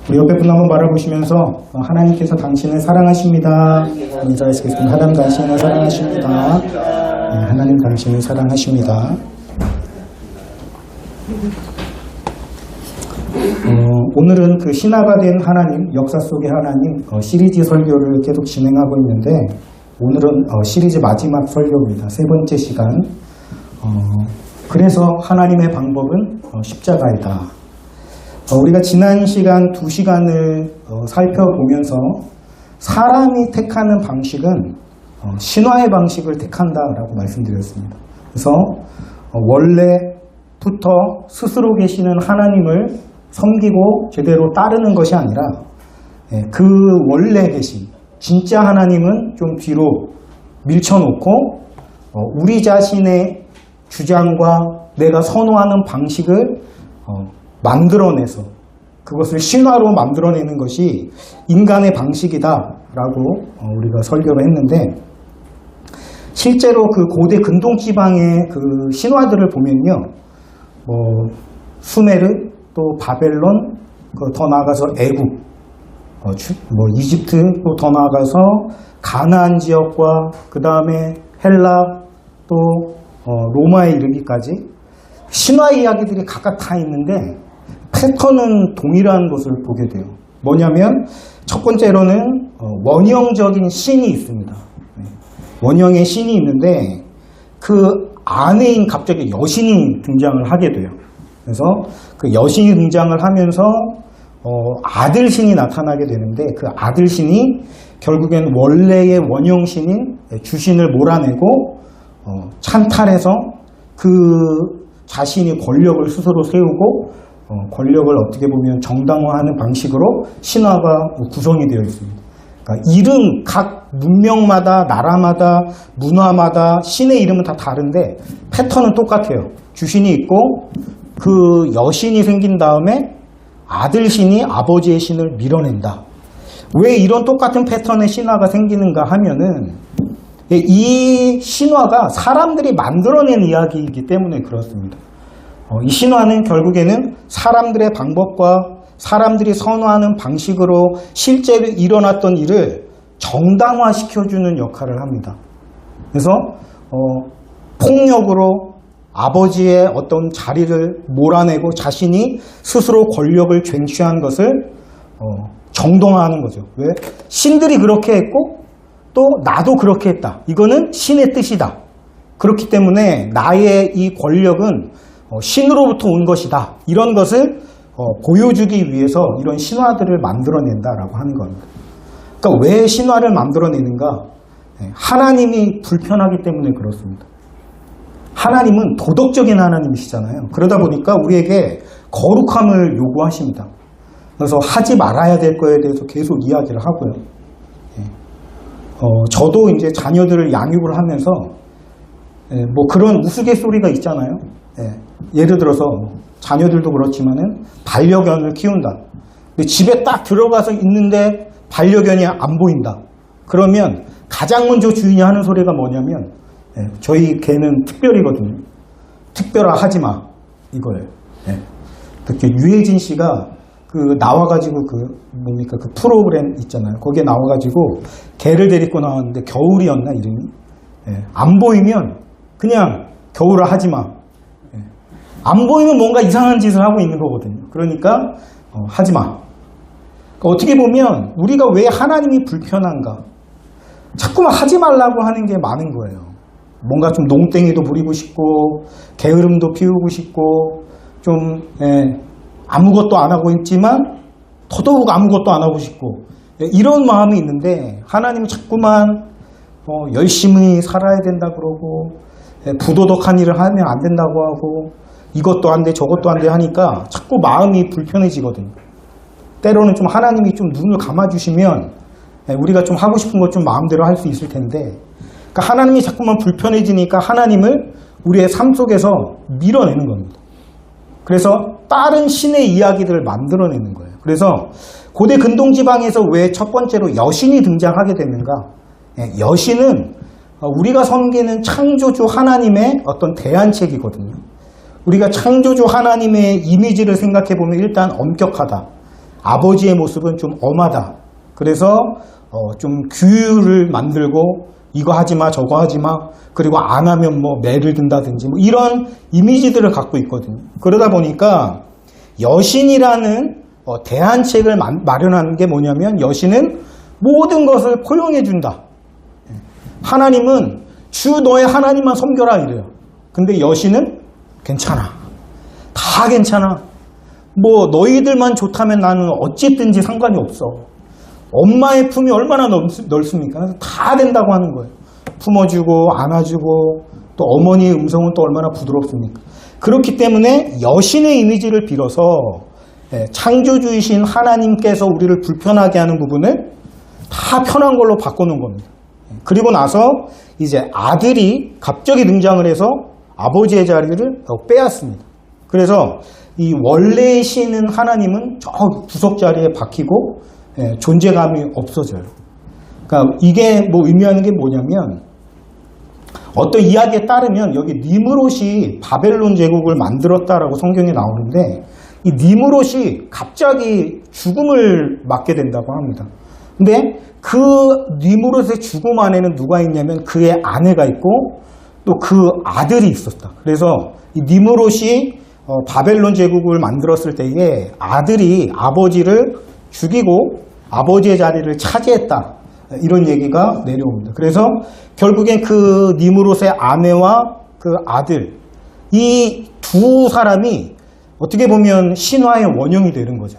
우리 옆에 분 한번 바라보시면서 하나님께서 당신을 사랑하십니다. 인사하시겠습니다. 하나님 당신을 사랑하십니다. 네, 하나님 당신을 사랑하십니다. 오늘은 그 신화가 된 하나님, 역사 속의 하나님 시리즈 설교를 계속 진행하고 있는데 오늘은 시리즈 마지막 설교입니다. 세 번째 시간. 그래서 하나님의 방법은 십자가이다. 우리가 지난 시간 2시간을 살펴보면서 사람이 택하는 방식은 신화의 방식을 택한다라고 말씀드렸습니다. 그래서 원래부터 스스로 계시는 하나님을 섬기고 제대로 따르는 것이 아니라 그 원래 계신 진짜 하나님은 좀 뒤로 밀쳐놓고 우리 자신의 주장과 내가 선호하는 방식을 만들어내서 그것을 신화로 만들어내는 것이 인간의 방식이다라고 우리가 설교를 했는데 실제로 그 고대 근동지방의 그 신화들을 보면요, 수메르 또 바벨론, 더 나아가서 애굽, 이집트, 또 더 나아가서 가나안 지역과 그 다음에 헬라, 또 로마에 이르기까지 신화 이야기들이 각각 다 있는데 패턴은 동일한 것을 보게 돼요. 뭐냐면 첫 번째로는 원형적인 신이 있습니다. 원형의 신이 있는데 그 아내인 갑자기 여신이 등장을 하게 돼요. 그래서 그 여신이 등장을 하면서 아들신이 나타나게 되는데 그 아들신이 결국엔 원래의 원형신인 주신을 몰아내고 찬탈해서 그 자신이 권력을 스스로 세우고 권력을 어떻게 보면 정당화하는 방식으로 신화가 구성이 되어 있습니다. 그러니까 이름, 각 문명마다, 나라마다, 문화마다 신의 이름은 다 다른데 패턴은 똑같아요. 주신이 있고 그 여신이 생긴 다음에 아들신이 아버지의 신을 밀어낸다. 왜 이런 똑같은 패턴의 신화가 생기는가 하면은 이 신화가 사람들이 만들어낸 이야기이기 때문에 그렇습니다. 이 신화는 결국에는 사람들의 방법과 사람들이 선호하는 방식으로 실제로 일어났던 일을 정당화시켜주는 역할을 합니다. 그래서 폭력으로 아버지의 어떤 자리를 몰아내고 자신이 스스로 권력을 쟁취한 것을 정당화하는 거죠. 왜? 신들이 그렇게 했고 또 나도 그렇게 했다. 이거는 신의 뜻이다. 그렇기 때문에 나의 이 권력은 신으로부터 온 것이다. 이런 것을 보여주기 위해서 이런 신화들을 만들어낸다라고 하는 겁니다. 그러니까 왜 신화를 만들어내는가? 하나님이 불편하기 때문에 그렇습니다. 하나님은 도덕적인 하나님이시잖아요. 그러다 보니까 우리에게 거룩함을 요구하십니다. 그래서 하지 말아야 될 거에 대해서 계속 이야기를 하고요. 저도 이제 자녀들을 양육을 하면서 그런 우스갯소리가 있잖아요. 예를 들어서 자녀들도 그렇지만은 반려견을 키운다. 근데 집에 딱 들어가서 있는데 반려견이 안 보인다. 그러면 가장 먼저 주인이 하는 소리가 뭐냐면 저희 개는 특별이거든요. 특별화 하지 마. 이거예요. 특히 유해진 씨가 나와가지고 그 프로그램 있잖아요. 거기에 나와가지고 개를 데리고 나왔는데 겨울이었나 이름이. 안 보이면 그냥 겨울아 하지 마. 안 보이면 뭔가 이상한 짓을 하고 있는 거거든요. 그러니까 하지 마. 그러니까 어떻게 보면 우리가 왜 하나님이 불편한가? 자꾸만 하지 말라고 하는 게 많은 거예요. 뭔가 좀 농땡이도 부리고 싶고 게으름도 피우고 싶고 좀 아무것도 안 하고 있지만 더더욱 아무것도 안 하고 싶고 이런 마음이 있는데 하나님은 자꾸만 열심히 살아야 된다 그러고 부도덕한 일을 하면 안 된다고 하고 이것도 안 돼 저것도 안 돼 하니까 자꾸 마음이 불편해지거든요. 때로는 좀 하나님이 좀 눈을 감아주시면 우리가 좀 하고 싶은 것 좀 마음대로 할 수 있을 텐데 그러니까 하나님이 자꾸만 불편해지니까 하나님을 우리의 삶 속에서 밀어내는 겁니다. 그래서 다른 신의 이야기들을 만들어내는 거예요. 그래서 고대 근동지방에서 왜 첫 번째로 여신이 등장하게 되는가? 여신은 우리가 섬기는 창조주 하나님의 어떤 대안책이거든요. 우리가 창조주 하나님의 이미지를 생각해 보면 일단 엄격하다. 아버지의 모습은 좀 엄하다. 그래서 좀 규율을 만들고 이거 하지 마, 저거 하지 마. 그리고 안 하면 뭐 매를 든다든지 뭐 이런 이미지들을 갖고 있거든요. 그러다 보니까 여신이라는 대안책을 마련하는 게 뭐냐면 여신은 모든 것을 포용해 준다. 하나님은 주 너의 하나님만 섬겨라 이래요. 근데 여신은 괜찮아. 다 괜찮아. 뭐 너희들만 좋다면 나는 어쨌든지 상관이 없어. 엄마의 품이 얼마나 넓습니까? 다 된다고 하는 거예요. 품어주고 안아주고 또 어머니의 음성은 또 얼마나 부드럽습니까? 그렇기 때문에 여신의 이미지를 빌어서 창조주이신 하나님께서 우리를 불편하게 하는 부분을 다 편한 걸로 바꿔놓은 겁니다. 그리고 나서 이제 아들이 갑자기 등장을 해서 아버지의 자리를 빼앗습니다. 그래서 이 원래의 신은 하나님은 저 구석 자리에 박히고 존재감이 없어져요. 그러니까 이게 뭐 의미하는 게 뭐냐면 어떤 이야기에 따르면 여기 니므롯이 바벨론 제국을 만들었다라고 성경에 나오는데 이 니므롯이 갑자기 죽음을 맞게 된다고 합니다. 근데 그 니므롯의 죽음 안에는 누가 있냐면 그의 아내가 있고 또 그 아들이 있었다. 그래서 이 니므롯이 바벨론 제국을 만들었을 때에 아들이 아버지를 죽이고 아버지의 자리를 차지했다. 이런 얘기가 내려옵니다. 그래서 결국엔 그 니므롯의 아내와 그 아들 이 두 사람이 어떻게 보면 신화의 원형이 되는 거죠.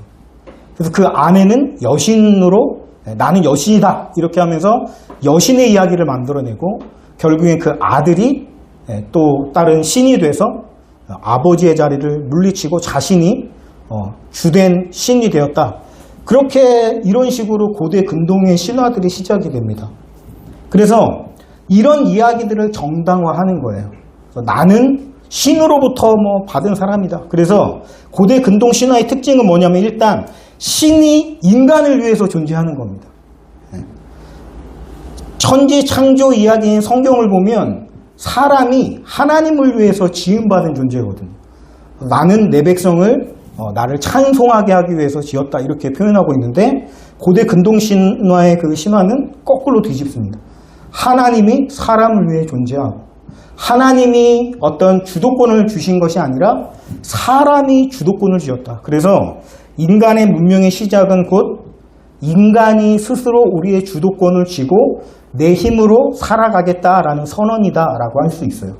그래서 그 아내는 여신으로 나는 여신이다 이렇게 하면서 여신의 이야기를 만들어내고 결국엔 그 아들이 또 다른 신이 돼서 아버지의 자리를 물리치고 자신이 주된 신이 되었다. 그렇게 이런 식으로 고대 근동의 신화들이 시작이 됩니다. 그래서 이런 이야기들을 정당화하는 거예요. 그래서 나는 신으로부터 뭐 받은 사람이다. 그래서 고대 근동 신화의 특징은 뭐냐면 일단 신이 인간을 위해서 존재하는 겁니다. 천지 창조 이야기인 성경을 보면 사람이 하나님을 위해서 지음받은 존재거든요. 나는 내 백성을 나를 찬송하게 하기 위해서 지었다 이렇게 표현하고 있는데 고대 근동 신화의 그 신화는 거꾸로 뒤집습니다. 하나님이 사람을 위해 존재하고 하나님이 어떤 주도권을 주신 것이 아니라 사람이 주도권을 쥐었다. 그래서 인간의 문명의 시작은 곧 인간이 스스로 우리의 주도권을 쥐고 내 힘으로 살아가겠다라는 선언이다라고 할 수 있어요.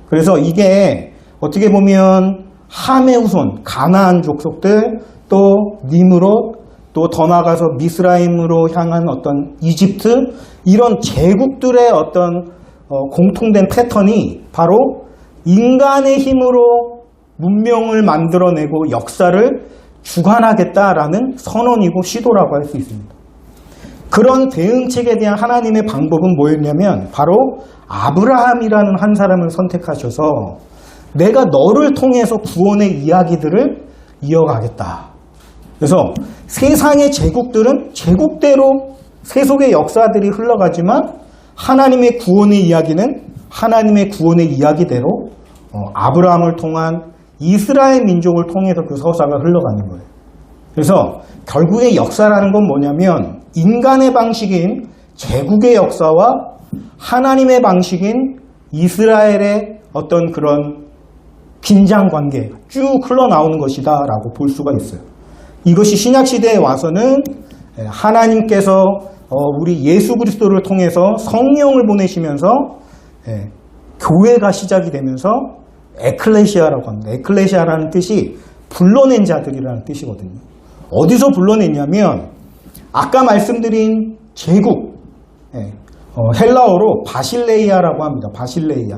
그래서 이게 어떻게 보면 함의 후손, 가나안 족속들, 또 니므롯, 또 더 나아가서 미스라임으로 향한 어떤 이집트 이런 제국들의 어떤 공통된 패턴이 바로 인간의 힘으로 문명을 만들어내고 역사를 주관하겠다라는 선언이고 시도라고 할 수 있습니다. 그런 대응책에 대한 하나님의 방법은 뭐였냐면 바로 아브라함이라는 한 사람을 선택하셔서 내가 너를 통해서 구원의 이야기들을 이어가겠다. 그래서 세상의 제국들은 제국대로 세속의 역사들이 흘러가지만 하나님의 구원의 이야기는 하나님의 구원의 이야기대로 아브라함을 통한 이스라엘 민족을 통해서 그 서사가 흘러가는 거예요. 그래서 결국의 역사라는 건 뭐냐면 인간의 방식인 제국의 역사와 하나님의 방식인 이스라엘의 어떤 그런 긴장 관계가 쭉 흘러나오는 것이다 라고 볼 수가 있어요. 이것이 신약시대에 와서는 하나님께서 우리 예수 그리스도를 통해서 성령을 보내시면서 교회가 시작이 되면서 에클레시아라고 합니다. 에클레시아라는 뜻이 불러낸 자들이라는 뜻이거든요. 어디서 불러냈냐면 아까 말씀드린 제국, 헬라어로 바실레이아라고 합니다. 바실레이아,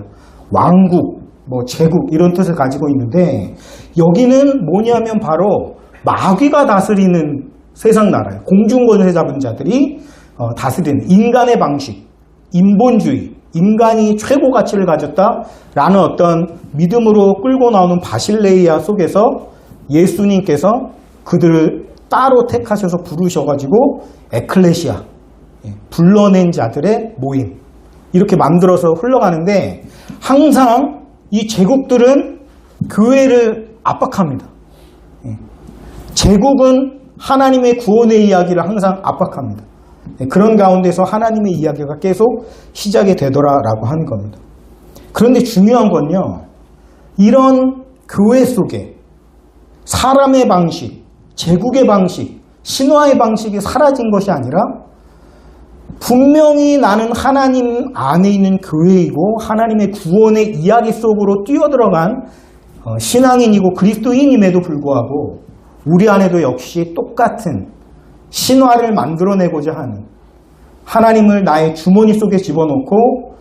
왕국, 뭐 제국 이런 뜻을 가지고 있는데 여기는 뭐냐면 바로 마귀가 다스리는 세상 나라예요. 공중권세 잡은 자들이 다스리는 인간의 방식, 인본주의, 인간이 최고 가치를 가졌다라는 어떤 믿음으로 끌고 나오는 바실레이아 속에서 예수님께서 그들을 따로 택하셔서 부르셔가지고 에클레시아, 불러낸 자들의 모임 이렇게 만들어서 흘러가는데 항상 이 제국들은 교회를 압박합니다. 제국은 하나님의 구원의 이야기를 항상 압박합니다. 그런 가운데서 하나님의 이야기가 계속 시작이 되더라라고 하는 겁니다. 그런데 중요한 건요, 이런 교회 속에 사람의 방식, 제국의 방식, 신화의 방식이 사라진 것이 아니라 분명히 나는 하나님 안에 있는 교회이고 하나님의 구원의 이야기 속으로 뛰어들어간 신앙인이고 그리스도인임에도 불구하고 우리 안에도 역시 똑같은 신화를 만들어내고자 하는, 하나님을 나의 주머니 속에 집어넣고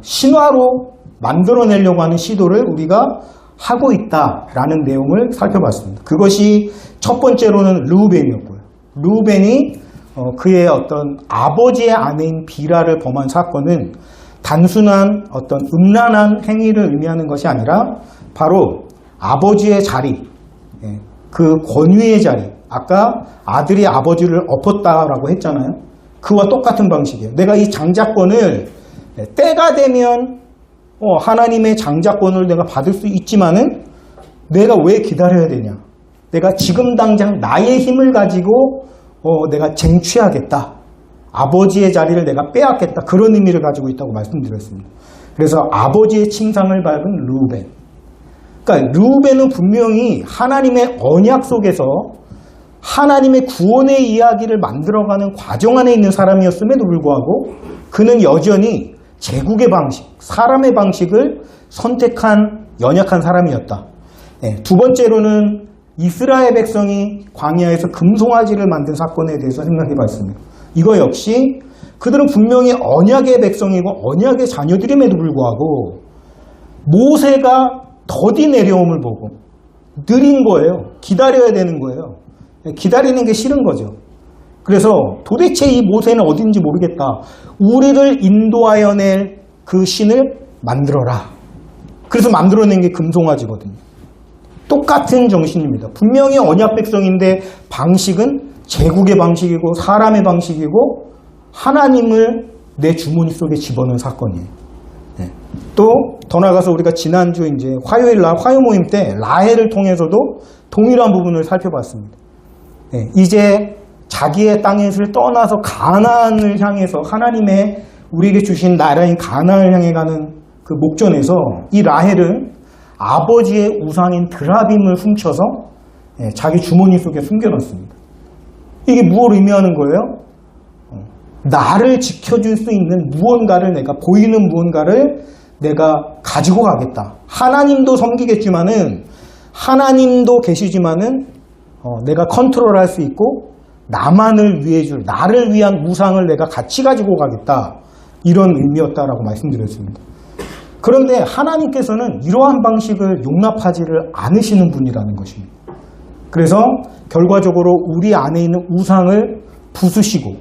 신화로 만들어내려고 하는 시도를 우리가 하고 있다라는 내용을 살펴봤습니다. 그것이 첫 번째로는 르우벤이었고요. 르우벤이 그의 어떤 아버지의 아내인 비라를 범한 사건은 단순한 어떤 음란한 행위를 의미하는 것이 아니라 바로 아버지의 자리, 그 권위의 자리, 아까 아들이 아버지를 엎었다라고 했잖아요. 그와 똑같은 방식이에요. 내가 이 장자권을 때가 되면 하나님의 장자권을 내가 받을 수 있지만은 내가 왜 기다려야 되냐? 내가 지금 당장 나의 힘을 가지고 내가 쟁취하겠다. 아버지의 자리를 내가 빼앗겠다. 그런 의미를 가지고 있다고 말씀드렸습니다. 그래서 아버지의 침상을 밟은 르우벤. 그러니까 르우벤은 분명히 하나님의 언약 속에서 하나님의 구원의 이야기를 만들어가는 과정 안에 있는 사람이었음에도 불구하고 그는 여전히 제국의 방식, 사람의 방식을 선택한 연약한 사람이었다. 두 번째로는 이스라엘 백성이 광야에서 금송아지를 만든 사건에 대해서 생각해 봤습니다. 이거 역시 그들은 분명히 언약의 백성이고 언약의 자녀들임에도 불구하고 모세가 더디 내려옴을 보고 느린 거예요. 기다려야 되는 거예요. 기다리는 게 싫은 거죠. 그래서 도대체 이 모세는 어딘지 모르겠다. 우리를 인도하여 낼 그 신을 만들어라. 그래서 만들어낸 게 금송아지거든요. 똑같은 정신입니다. 분명히 언약 백성인데 방식은 제국의 방식이고 사람의 방식이고 하나님을 내 주머니 속에 집어넣은 사건이에요. 또 더 나아가서 우리가 지난주 이제 화요일 날 화요 모임 때 라헬을 통해서도 동일한 부분을 살펴봤습니다. 이제 자기의 땅에서 떠나서 가나안을 향해서 하나님의 우리에게 주신 나라인 가나안을 향해 가는 그 목전에서 이 라헬은 아버지의 우상인 드라빔을 훔쳐서 자기 주머니 속에 숨겨놨습니다. 이게 무엇을 의미하는 거예요? 나를 지켜줄 수 있는 무언가를, 내가 보이는 무언가를 내가 가지고 가겠다. 하나님도 섬기겠지만은 하나님도 계시지만은 내가 컨트롤할 수 있고 나만을 위해 줄, 나를 위한 우상을 내가 같이 가지고 가겠다. 이런 의미였다라고 말씀드렸습니다. 그런데 하나님께서는 이러한 방식을 용납하지를 않으시는 분이라는 것입니다. 그래서 결과적으로 우리 안에 있는 우상을 부수시고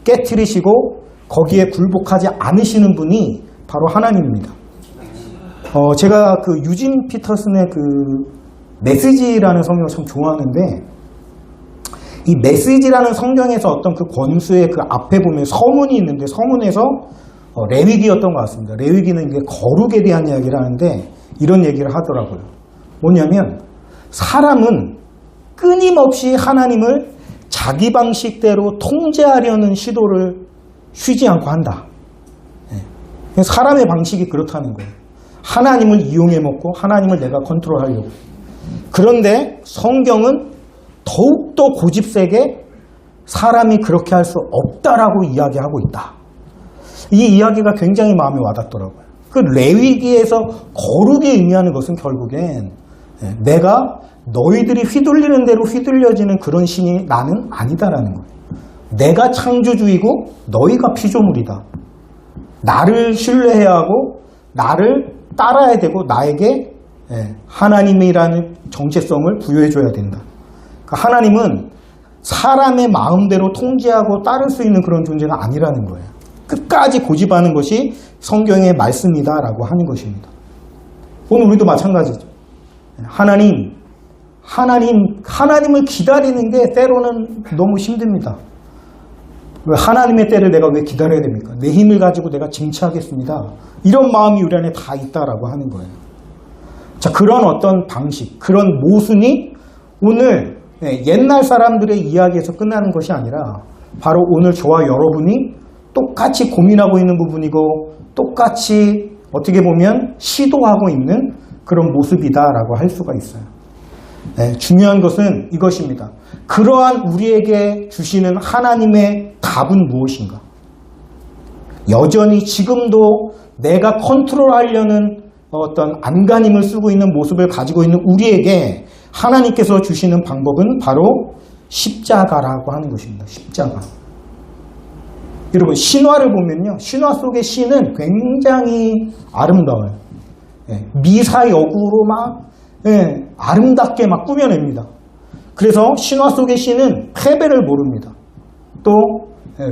깨트리시고 거기에 굴복하지 않으시는 분이 바로 하나님입니다. 제가 그 유진 피터슨의 그 메시지라는 성경을 참 좋아하는데, 이 메시지라는 성경에서 어떤 그 권수의 그 앞에 보면 서문이 있는데 서문에서 레위기였던 것 같습니다. 레위기는 이게 거룩에 대한 이야기를 하는데 이런 얘기를 하더라고요. 뭐냐면 사람은 끊임없이 하나님을 자기 방식대로 통제하려는 시도를 쉬지 않고 한다. 사람의 방식이 그렇다는 거예요. 하나님을 이용해 먹고 하나님을 내가 컨트롤하려고. 그런데 성경은 더욱더 고집세게 사람이 그렇게 할 수 없다라고 이야기하고 있다. 이 이야기가 굉장히 마음에 와닿더라고요. 그 레위기에서 거룩이 의미하는 것은 결국엔 내가 너희들이 휘둘리는 대로 휘둘려지는 그런 신이 나는 아니다라는 거예요. 내가 창조주이고 너희가 피조물이다. 나를 신뢰해야 하고 나를 따라야 되고 나에게 하나님이라는 정체성을 부여해줘야 된다. 그러니까 하나님은 사람의 마음대로 통제하고 따를 수 있는 그런 존재가 아니라는 거예요. 끝까지 고집하는 것이 성경의 말씀이다라고 하는 것입니다. 오늘 우리도 마찬가지죠. 하나님을 기다리는 게 때로는 너무 힘듭니다. 왜 하나님의 때를 내가 왜 기다려야 됩니까? 내 힘을 가지고 내가 쟁취하겠습니다. 이런 마음이 우리 안에 다 있다라고 하는 거예요. 자, 그런 어떤 방식, 그런 모순이 오늘 옛날 사람들의 이야기에서 끝나는 것이 아니라 바로 오늘 저와 여러분이 똑같이 고민하고 있는 부분이고 똑같이 어떻게 보면 시도하고 있는 그런 모습이다라고 할 수가 있어요. 중요한 것은 이것입니다. 그러한 우리에게 주시는 하나님의 답은 무엇인가? 여전히 지금도 내가 컨트롤하려는 어떤 안간힘을 쓰고 있는 모습을 가지고 있는 우리에게 하나님께서 주시는 방법은 바로 십자가라고 하는 것입니다. 십자가. 여러분, 신화를 보면요, 신화 속의 신은 굉장히 아름다워요. 미사여구로 막 아름답게 막 꾸며냅니다. 그래서 신화 속의 신은 패배를 모릅니다. 또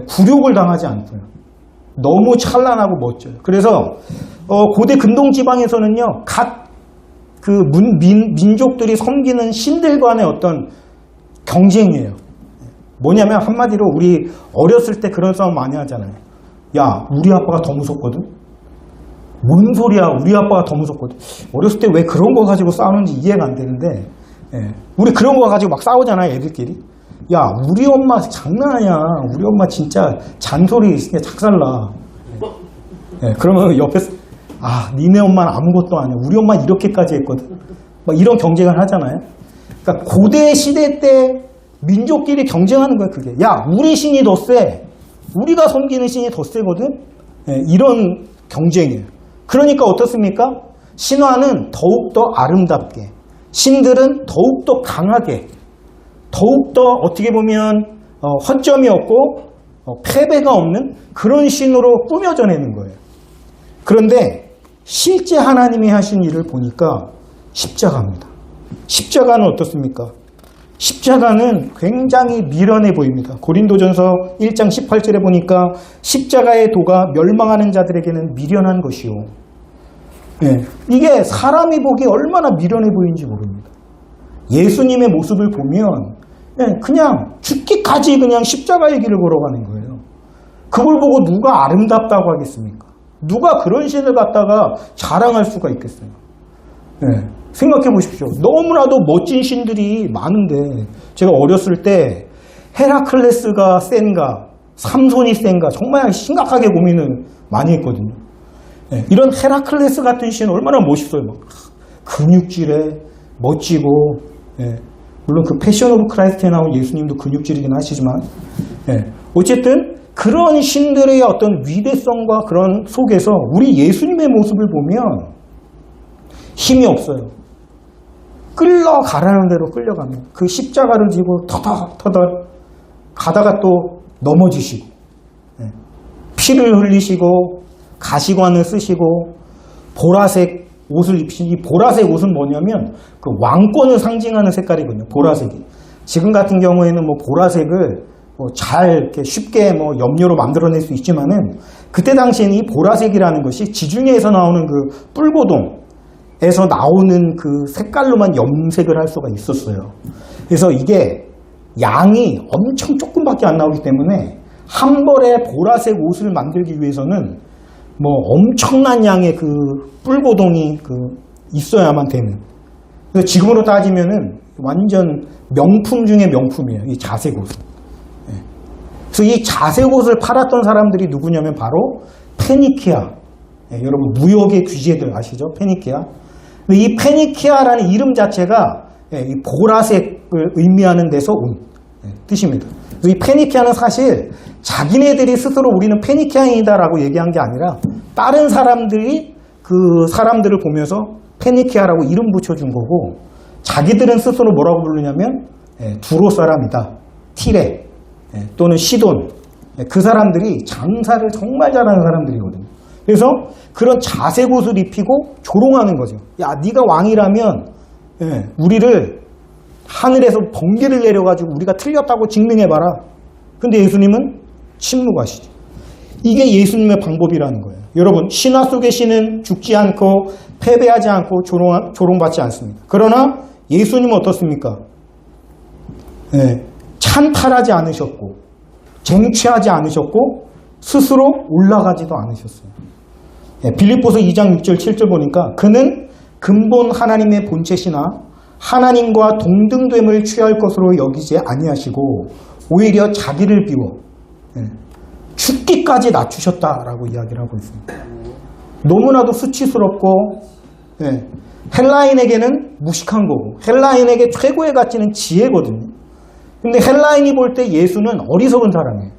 굴욕을 당하지 않고요. 너무 찬란하고 멋져요. 그래서 고대 근동 지방에서는요, 각 그 민족들이 섬기는 신들 간의 어떤 경쟁이에요. 뭐냐면 한마디로 우리 어렸을 때 그런 싸움 많이 하잖아요. 야, 우리 아빠가 더 무섭거든? 뭔 소리야, 우리 아빠가 더 무섭거든? 어렸을 때 왜 그런 거 가지고 싸우는지 이해가 안 되는데, 우리 그런 거 가지고 막 싸우잖아요, 애들끼리. 야, 우리 엄마 장난 아니야. 우리 엄마 진짜 잔소리 있으니까 작살나. 그러면 옆에서, 아, 니네 엄마는 아무것도 아니야. 우리 엄마 이렇게까지 했거든. 막 이런 경쟁을 하잖아요. 그러니까 고대 시대 때 민족끼리 경쟁하는 거야, 그게. 야, 우리 신이 더 세. 우리가 섬기는 신이 더 세거든. 이런 경쟁이에요. 그러니까 어떻습니까? 신화는 더욱더 아름답게, 신들은 더욱더 강하게, 더욱더 어떻게 보면 허점이 없고 패배가 없는 그런 신으로 꾸며져내는 거예요. 그런데 실제 하나님이 하신 일을 보니까 십자가입니다. 십자가는 어떻습니까? 십자가는 굉장히 미련해 보입니다. 고린도전서 1장 18절에 보니까 십자가의 도가 멸망하는 자들에게는 미련한 것이요. 이게 사람이 보기에 얼마나 미련해 보이는지 모릅니다. 예수님의 모습을 보면 그냥 죽기까지 그냥 십자가의 길을 걸어가는 거예요. 그걸 보고 누가 아름답다고 하겠습니까? 누가 그런 신을 갖다가 자랑할 수가 있겠어요? 생각해 보십시오. 너무나도 멋진 신들이 많은데 제가 어렸을 때 헤라클레스가 센가 삼손이 센가 정말 심각하게 고민을 많이 했거든요. 이런 헤라클레스 같은 신 얼마나 멋있어요. 막 근육질에 멋지고, 물론 그 패션 오브 크라이스트에 나온 예수님도 근육질이긴 하시지만, 어쨌든 그런 신들의 어떤 위대성과 그런 속에서 우리 예수님의 모습을 보면 힘이 없어요. 끌려가라는 대로 끌려갑니다. 그 십자가를 지고 터덜터덜 가다가 또 넘어지시고, 피를 흘리시고 가시관을 쓰시고 보라색 옷을 입히시. 이 보라색 옷은 뭐냐면 그 왕권을 상징하는 색깔이거든요. 보라색이. 지금 같은 경우에는 뭐 보라색을 잘 이렇게 쉽게 뭐 염료로 만들어낼 수 있지만은 그때 당시에는 이 보라색이라는 것이 지중해에서 나오는 그 뿔고동에서 나오는 그 색깔로만 염색을 할 수가 있었어요. 그래서 이게 양이 엄청 조금밖에 안 나오기 때문에 한 벌에 보라색 옷을 만들기 위해서는 뭐 엄청난 양의 그 뿔고동이 있어야만 되는. 그래서 지금으로 따지면은 완전 명품 중에 명품이에요. 이 자색 옷은. 그래서 이 자색 옷을 팔았던 사람들이 누구냐면 바로 페니키아. 여러분 무역의 귀재들 아시죠? 페니키아. 근데 이 페니키아라는 이름 자체가 이 보라색을 의미하는 데서 온 뜻입니다. 그래서 이 페니키아는 사실 자기네들이 스스로 우리는 페니키아인이다라고 얘기한 게 아니라 다른 사람들이 그 사람들을 보면서 페니키아라고 이름 붙여준 거고, 자기들은 스스로 뭐라고 부르냐면 두로 사람이다, 티레 또는 시돈, 그 사람들이 장사를 정말 잘하는 사람들이거든요. 그래서 그런 자색 옷을 입히고 조롱하는 거죠. 야, 네가 왕이라면 우리를 하늘에서 번개를 내려가지고 우리가 틀렸다고 증명해봐라. 근데 예수님은 침묵하시죠. 이게 예수님의 방법이라는 거예요. 여러분, 신화 속의 신은 죽지 않고 패배하지 않고 조롱받지 않습니다. 그러나 예수님은 어떻습니까? 찬탈하지 않으셨고 쟁취하지 않으셨고 스스로 올라가지도 않으셨어요. 빌립보서 2장 6절 7절 보니까 그는 근본 하나님의 본체시나 하나님과 동등됨을 취할 것으로 여기지 아니하시고 오히려 자기를 비워 죽기까지 낮추셨다라고 이야기를 하고 있습니다. 너무나도 수치스럽고 헬라인에게는 무식한 거고 헬라인에게 최고의 가치는 지혜거든요. 근데 헬라인이 볼 때 예수는 어리석은 사람이에요.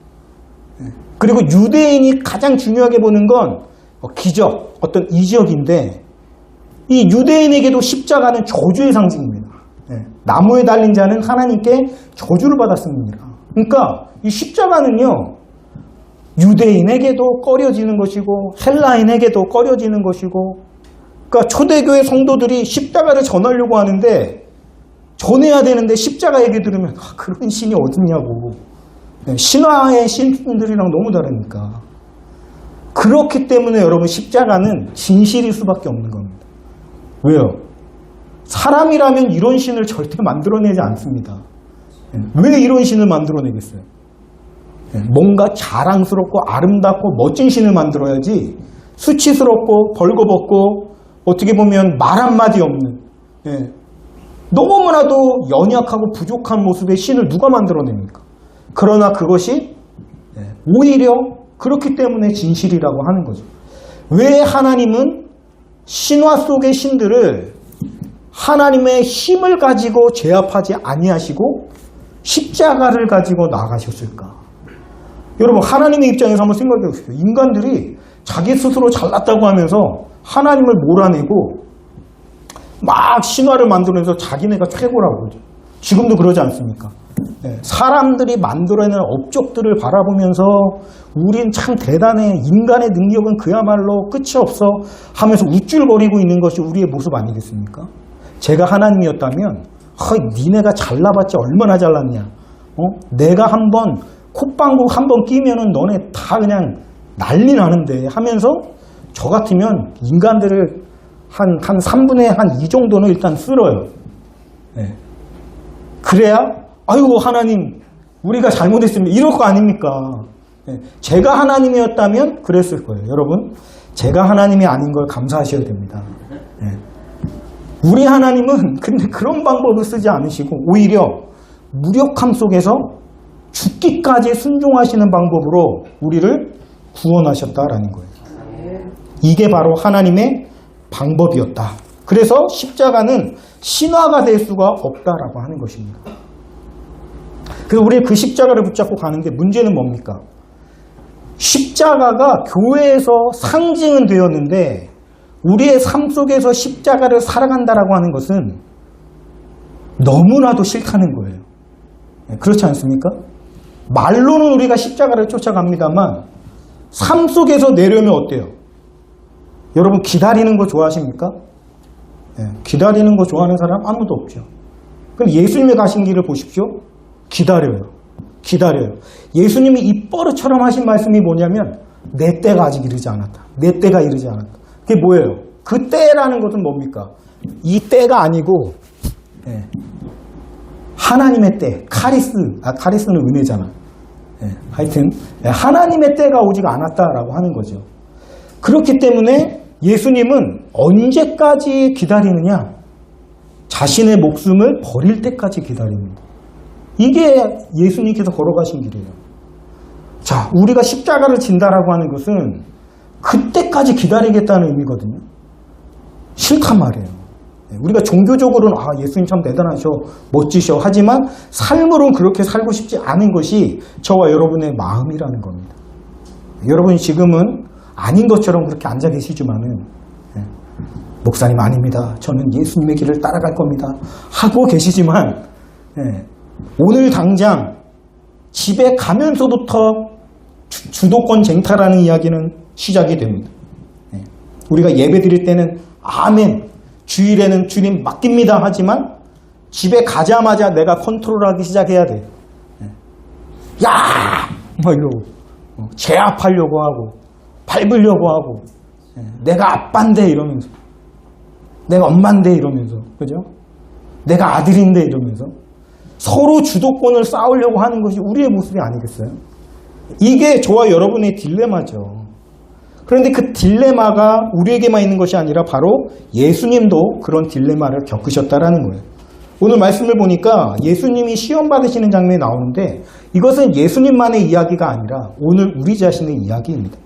그리고 유대인이 가장 중요하게 보는 건 기적, 어떤 이적인데 이 유대인에게도 십자가는 저주의 상징입니다. 나무에 달린 자는 하나님께 저주를 받았습니다. 그러니까 이 십자가는요, 유대인에게도 꺼려지는 것이고 헬라인에게도 꺼려지는 것이고, 그러니까 초대교회 성도들이 십자가를 전하려고 하는데 전해야 되는데 십자가 얘기 들으면 그런 신이 어딨냐고. 신화의 신들이랑 너무 다르니까. 그렇기 때문에 여러분 십자가는 진실일 수밖에 없는 겁니다. 왜요? 사람이라면 이런 신을 절대 만들어내지 않습니다. 왜 이런 신을 만들어내겠어요? 뭔가 자랑스럽고 아름답고 멋진 신을 만들어야지 수치스럽고 벌거벗고 어떻게 보면 말 한마디 없는 너무나도 연약하고 부족한 모습의 신을 누가 만들어냅니까? 그러나 그것이 오히려 그렇기 때문에 진실이라고 하는 거죠. 왜 하나님은 신화 속의 신들을 하나님의 힘을 가지고 제압하지 아니하시고 십자가를 가지고 나가셨을까? 여러분 하나님의 입장에서 한번 생각해 보십시오. 인간들이 자기 스스로 잘났다고 하면서 하나님을 몰아내고 막 신화를 만들어내서 자기네가 최고라고 그러죠. 지금도 그러지 않습니까? 사람들이 만들어내는 업적들을 바라보면서 우린 참 대단해, 인간의 능력은 그야말로 끝이 없어 하면서 우쭐거리고 있는 것이 우리의 모습 아니겠습니까? 제가 하나님이었다면 니네가 잘나봤자 얼마나 잘났냐, 내가 한번 콧방구 한번 끼면은 너네 다 그냥 난리 나는데 하면서 저 같으면 인간들을 한 3분의 한 2 정도는 일단 쓸어요. 그래야 아이고 하나님 우리가 잘못했습니다 이럴 거 아닙니까? 제가 하나님이었다면 그랬을 거예요. 여러분 제가 하나님이 아닌 걸 감사하셔야 됩니다. 우리 하나님은 근데 그런 방법을 쓰지 않으시고 오히려 무력함 속에서 죽기까지 순종하시는 방법으로 우리를 구원하셨다라는 거예요. 이게 바로 하나님의 방법이었다. 그래서 십자가는 신화가 될 수가 없다라고 하는 것입니다. 그래서 우리 그 십자가를 붙잡고 가는데 문제는 뭡니까? 십자가가 교회에서 상징은 되었는데 우리의 삶 속에서 십자가를 살아간다라고 하는 것은 너무나도 싫다는 거예요. 그렇지 않습니까? 말로는 우리가 십자가를 쫓아갑니다만 삶 속에서 내려면 어때요? 여러분 기다리는 거 좋아하십니까? 기다리는 거 좋아하는 사람 아무도 없죠. 그럼 예수님이 가신 길을 보십시오. 기다려요. 기다려요. 예수님이 입버릇처럼 하신 말씀이 뭐냐면 내 때가 아직 이르지 않았다. 내 때가 이르지 않았다. 그게 뭐예요? 그 때라는 것은 뭡니까? 이 때가 아니고 하나님의 때, 카리스는 은혜잖아. 하여튼 하나님의 때가 오지 않았다라고 하는 거죠. 그렇기 때문에 예수님은 언제까지 기다리느냐? 자신의 목숨을 버릴 때까지 기다립니다. 이게 예수님께서 걸어가신 길이에요. 자, 우리가 십자가를 진다라고 하는 것은 그때까지 기다리겠다는 의미거든요. 싫단 말이에요. 우리가 종교적으로는 예수님 참 대단하셔, 멋지셔 하지만 삶으로는 그렇게 살고 싶지 않은 것이 저와 여러분의 마음이라는 겁니다. 여러분이 지금은 아닌 것처럼 그렇게 앉아 계시지만은 목사님 아닙니다. 저는 예수님의 길을 따라갈 겁니다. 하고 계시지만 오늘 당장 집에 가면서부터 주도권 쟁탈하는 이야기는 시작이 됩니다. 우리가 예배 드릴 때는 아멘, 주일에는 주님 맡깁니다 하지만 집에 가자마자 내가 컨트롤하기 시작해야 돼. 야! 막 이러고 제압하려고 하고 밟으려고 하고 내가 아빠인데 이러면서 내가 엄마인데 이러면서 그죠? 내가 아들인데 이러면서 서로 주도권을 쌓으려고 하는 것이 우리의 모습이 아니겠어요? 이게 저와 여러분의 딜레마죠. 그런데 그 딜레마가 우리에게만 있는 것이 아니라 바로 예수님도 그런 딜레마를 겪으셨다라는 거예요. 오늘 말씀을 보니까 예수님이 시험 받으시는 장면이 나오는데 이것은 예수님만의 이야기가 아니라 오늘 우리 자신의 이야기입니다.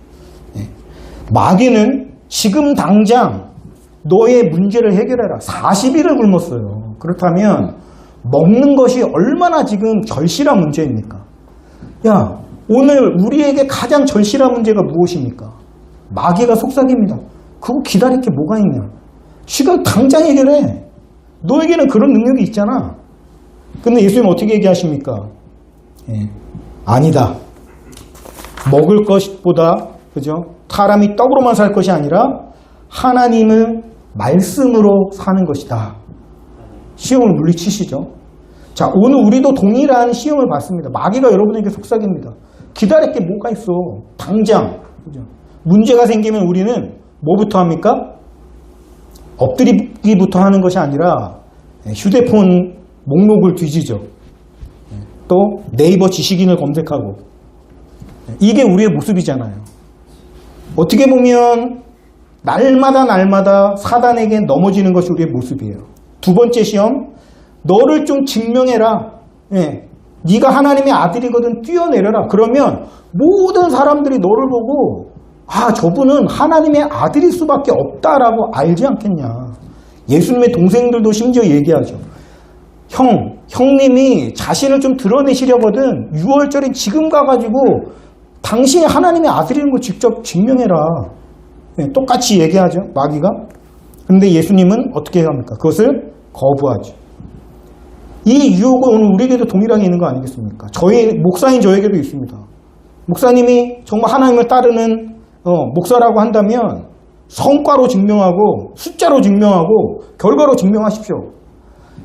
마귀는 지금 당장 너의 문제를 해결해라. 40일을 굶었어요. 그렇다면 먹는 것이 얼마나 지금 절실한 문제입니까? 야, 오늘 우리에게 가장 절실한 문제가 무엇입니까? 마귀가 속삭입니다. 그거 기다릴 게 뭐가 있냐? 지금 당장 해결해. 너에게는 그런 능력이 있잖아. 근데 예수님 어떻게 얘기하십니까? 아니다. 먹을 것보다, 그죠? 사람이 떡으로만 살 것이 아니라 하나님을 말씀으로 사는 것이다. 시험을 물리치시죠. 자, 오늘 우리도 동일한 시험을 받습니다. 마귀가 여러분에게 속삭입니다. 기다릴 게 뭐가 있어. 당장. 그죠? 문제가 생기면 우리는 뭐부터 합니까? 엎드리기부터 하는 것이 아니라 휴대폰 목록을 뒤지죠. 또 네이버 지식인을 검색하고. 이게 우리의 모습이잖아요. 어떻게 보면 날마다 사단에게 넘어지는 것이 우리의 모습이에요. 두 번째 시험, 너를 좀 증명해라. 네가 하나님의 아들이거든 뛰어내려라. 그러면 모든 사람들이 너를 보고 저분은 하나님의 아들일 수밖에 없다라고 알지 않겠냐. 예수님의 동생들도 심지어 얘기하죠. 형님이 자신을 좀 드러내시려거든 6월절인 지금 가가지고 당신이 하나님의 아들인 거 직접 증명해라. 똑같이 얘기하죠. 마귀가. 그런데 예수님은 어떻게 합니까? 그것을 거부하죠. 이 유혹은 오늘 우리에게도 동일하게 있는 거 아니겠습니까? 목사인 저에게도 있습니다. 목사님이 정말 하나님을 따르는 목사라고 한다면 성과로 증명하고 숫자로 증명하고 결과로 증명하십시오.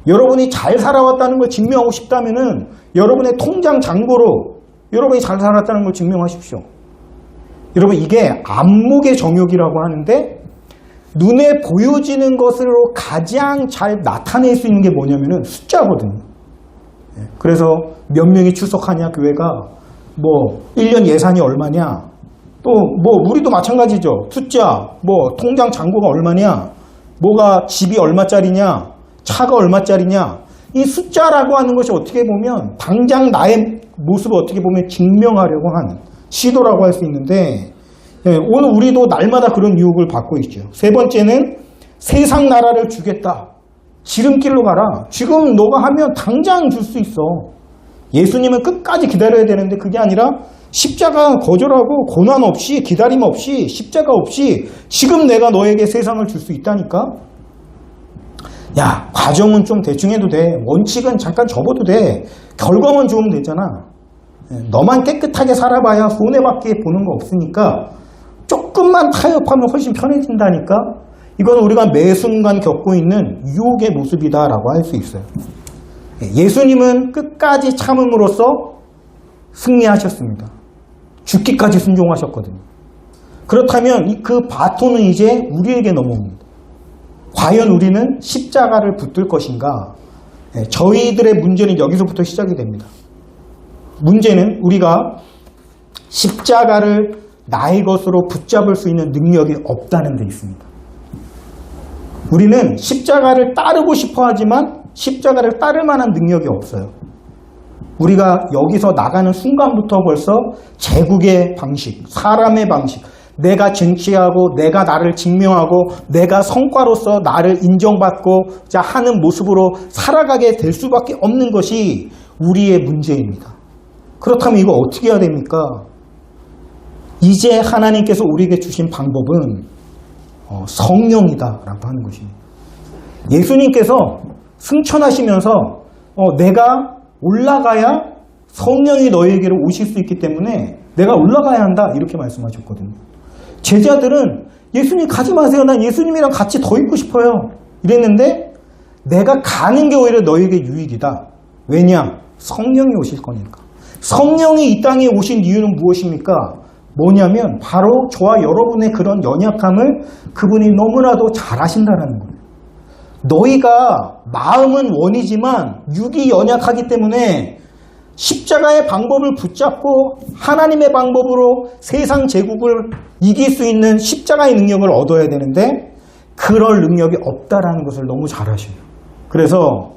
여러분이 잘 살아왔다는 걸 증명하고 싶다면은 여러분의 통장 잔고로 여러분이 잘 살았다는 걸 증명하십시오. 여러분, 이게 안목의 정욕이라고 하는데 눈에 보여지는 것으로 가장 잘 나타낼 수 있는 게 뭐냐면은 숫자거든요. 그래서 몇 명이 출석하냐 교회가, 1년 예산이 얼마냐, 또 우리도 마찬가지죠. 숫자, 통장 잔고가 얼마냐, 뭐가 집이 얼마짜리냐, 차가 얼마짜리냐. 이 숫자라고 하는 것이 어떻게 보면 당장 나의 모습을 어떻게 보면 증명하려고 하는 시도라고 할 수 있는데, 오늘 우리도 날마다 그런 유혹을 받고 있죠. 세 번째는 세상 나라를 주겠다. 지름길로 가라. 지금 너가 하면 당장 줄 수 있어. 예수님은 끝까지 기다려야 되는데 그게 아니라 십자가 거절하고 고난 없이 기다림 없이 십자가 없이 지금 내가 너에게 세상을 줄 수 있다니까. 야, 과정은 좀 대충 해도 돼. 원칙은 잠깐 접어도 돼. 결과만 좋으면 되잖아. 너만 깨끗하게 살아봐야 손해밖에 보는 거 없으니까 조금만 타협하면 훨씬 편해진다니까. 이건 우리가 매 순간 겪고 있는 유혹의 모습이다라고 할 수 있어요. 예수님은 끝까지 참음으로써 승리하셨습니다. 죽기까지 순종하셨거든요. 그렇다면 그 바톤은 이제 우리에게 넘어옵니다. 과연 우리는 십자가를 붙들 것인가? 저희들의 문제는 여기서부터 시작이 됩니다. 문제는 우리가 십자가를 나의 것으로 붙잡을 수 있는 능력이 없다는 데 있습니다. 우리는 십자가를 따르고 싶어 하지만 십자가를 따를 만한 능력이 없어요. 우리가 여기서 나가는 순간부터 벌써 제국의 방식, 사람의 방식, 내가 쟁취하고 내가 나를 증명하고 내가 성과로서 나를 인정받고 하는 모습으로 살아가게 될 수밖에 없는 것이 우리의 문제입니다. 그렇다면 이거 어떻게 해야 됩니까? 이제 하나님께서 우리에게 주신 방법은 성령이다라고 하는 것입니다. 예수님께서 승천하시면서 내가 올라가야 성령이 너희에게로 오실 수 있기 때문에 내가 올라가야 한다 이렇게 말씀하셨거든요. 제자들은 예수님 가지 마세요. 난 예수님이랑 같이 더 있고 싶어요. 이랬는데 내가 가는 게 오히려 너희에게 유익이다. 왜냐? 성령이 오실 거니까. 성령이 이 땅에 오신 이유는 무엇입니까? 뭐냐면 바로 저와 여러분의 그런 연약함을 그분이 너무나도 잘 아신다는 거예요. 너희가 마음은 원이지만 육이 연약하기 때문에 십자가의 방법을 붙잡고 하나님의 방법으로 세상 제국을 이길 수 있는 십자가의 능력을 얻어야 되는데 그럴 능력이 없다라는 것을 너무 잘 아셔요. 그래서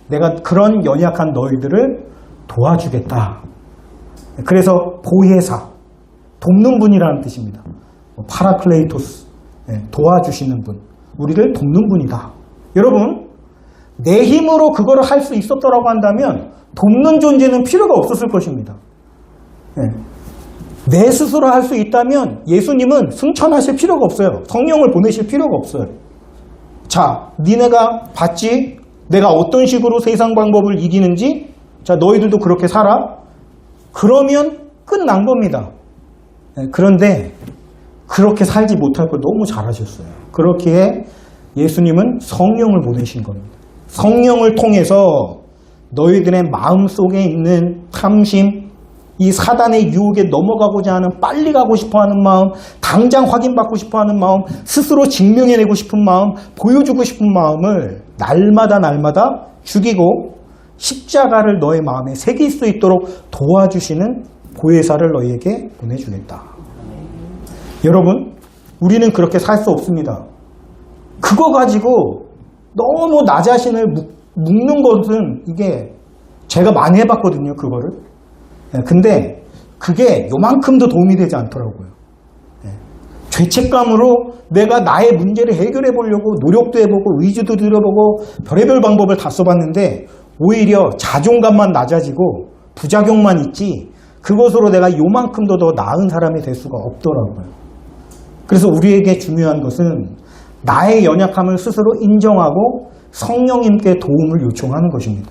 내가 그런 연약한 너희들을 도와주겠다. 그래서 보혜사, 돕는 분이라는 뜻입니다. 파라클레이토스, 도와주시는 분, 우리를 돕는 분이다. 여러분, 내 힘으로 그거를 할 수 있었더라고 한다면 돕는 존재는 필요가 없었을 것입니다. 내 스스로 할 수 있다면 예수님은 승천하실 필요가 없어요. 성령을 보내실 필요가 없어요. 자, 니네가 봤지? 내가 어떤 식으로 세상 방법을 이기는지? 자, 너희들도 그렇게 살아? 그러면 끝난 겁니다. 그런데 그렇게 살지 못할 걸 너무 잘하셨어요. 그렇기에 예수님은 성령을 보내신 겁니다. 성령을 통해서 너희들의 마음속에 있는 탐심, 이 사단의 유혹에 넘어가고자 하는, 빨리 가고 싶어하는 마음, 당장 확인받고 싶어하는 마음, 스스로 증명해내고 싶은 마음, 보여주고 싶은 마음을 날마다 죽이고 십자가를 너의 마음에 새길 수 있도록 도와주시는 보혜사를 너희에게 보내주겠다. 여러분, 우리는 그렇게 살 수 없습니다. 그거 가지고 너무 나 자신을 묶는 것은, 이게 제가 많이 해봤거든요, 그거를. 근데 그게 요만큼도 도움이 되지 않더라고요. 죄책감으로 내가 나의 문제를 해결해 보려고 노력도 해보고 의지도 들여보고 별의별 방법을 다 써봤는데 오히려 자존감만 낮아지고 부작용만 있지 그것으로 내가 요만큼도 더 나은 사람이 될 수가 없더라고요. 그래서 우리에게 중요한 것은 나의 연약함을 스스로 인정하고 성령님께 도움을 요청하는 것입니다.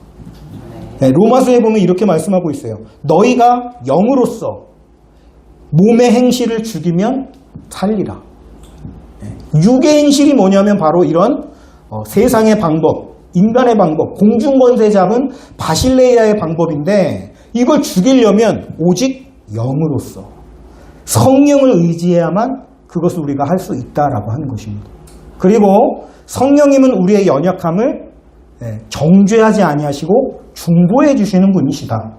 로마서에 보면 이렇게 말씀하고 있어요. 너희가 영으로서 몸의 행실을 죽이면 살리라. 육의 행실이 뭐냐면 바로 이런 세상의 방법, 인간의 방법, 공중권세 잡은 바실레이아의 방법인데 이걸 죽이려면 오직 영으로서 성령을 의지해야만 그것을 우리가 할 수 있다라고 하는 것입니다. 그리고 성령님은 우리의 연약함을 정죄하지 아니하시고 중보해 주시는 분이시다.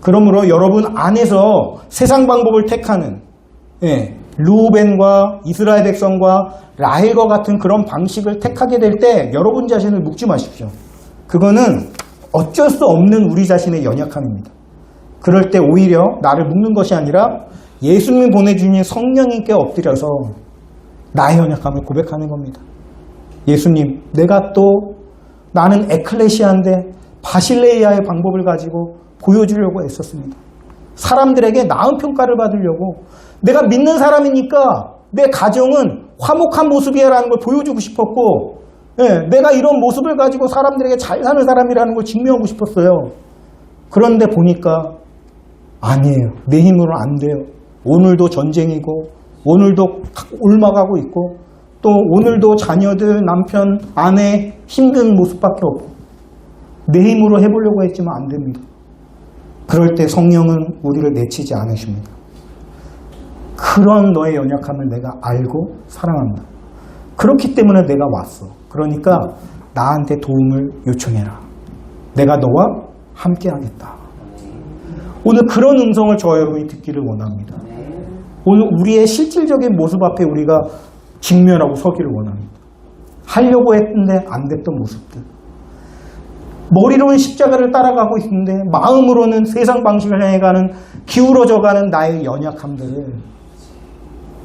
그러므로 여러분 안에서 세상 방법을 택하는 르우벤과 이스라엘 백성과 라헬과 같은 그런 방식을 택하게 될 때 여러분 자신을 묵지 마십시오. 그거는 어쩔 수 없는 우리 자신의 연약함입니다. 그럴 때 오히려 나를 묵는 것이 아니라 예수님이 보내주신 성령님께 엎드려서 나의 연약함을 고백하는 겁니다. 예수님, 내가 또 나는 에클레시아인데 바실레이아의 방법을 가지고 보여주려고 애썼습니다. 사람들에게 나은 평가를 받으려고 내가 믿는 사람이니까 내 가정은 화목한 모습이라는 걸 보여주고 싶었고 내가 이런 모습을 가지고 사람들에게 잘 사는 사람이라는 걸 증명하고 싶었어요. 그런데 보니까 아니에요. 내 힘으로 안 돼요. 오늘도 전쟁이고 오늘도 옮아가고 있고 또 오늘도 자녀들, 남편, 아내 힘든 모습밖에 없고 내 힘으로 해보려고 했지만 안 됩니다. 그럴 때 성령은 우리를 내치지 않으십니다. 그런 너의 연약함을 내가 알고 사랑한다. 그렇기 때문에 내가 왔어. 그러니까 나한테 도움을 요청해라. 내가 너와 함께 하겠다. 오늘 그런 음성을 저와 여러분이 듣기를 원합니다. 오늘 우리의 실질적인 모습 앞에 우리가 직면하고 서기를 원합니다. 하려고 했는데 안 됐던 모습들. 머리로는 십자가를 따라가고 있는데 마음으로는 세상 방식을 향해가는 기울어져가는 나의 연약함들을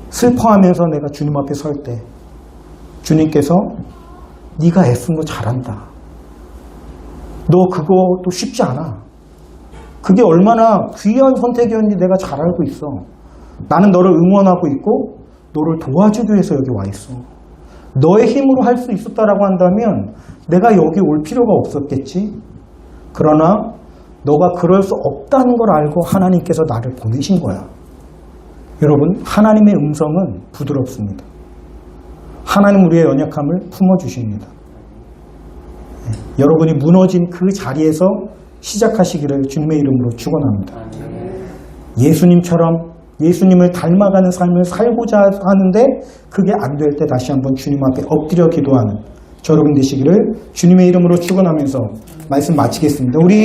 슬퍼하면서 내가 주님 앞에 설 때 주님께서 네가 애쓴 거 잘한다. 너 그것도 쉽지 않아. 그게 얼마나 귀한 선택이었는지 내가 잘 알고 있어. 나는 너를 응원하고 있고 너를 도와주기 위해서 여기 와 있어. 너의 힘으로 할 수 있었다라고 한다면 내가 여기 올 필요가 없었겠지. 그러나 너가 그럴 수 없다는 걸 알고 하나님께서 나를 보내신 거야. 여러분, 하나님의 음성은 부드럽습니다. 하나님 우리의 연약함을 품어주십니다. 여러분이 무너진 그 자리에서 시작하시기를 주님의 이름으로 축원합니다. 예수님처럼 예수님을 닮아가는 삶을 살고자 하는데 그게 안 될 때 다시 한번 주님 앞에 엎드려 기도하는 저 여러분 되시기를 주님의 이름으로 축원하면서 말씀 마치겠습니다. 우리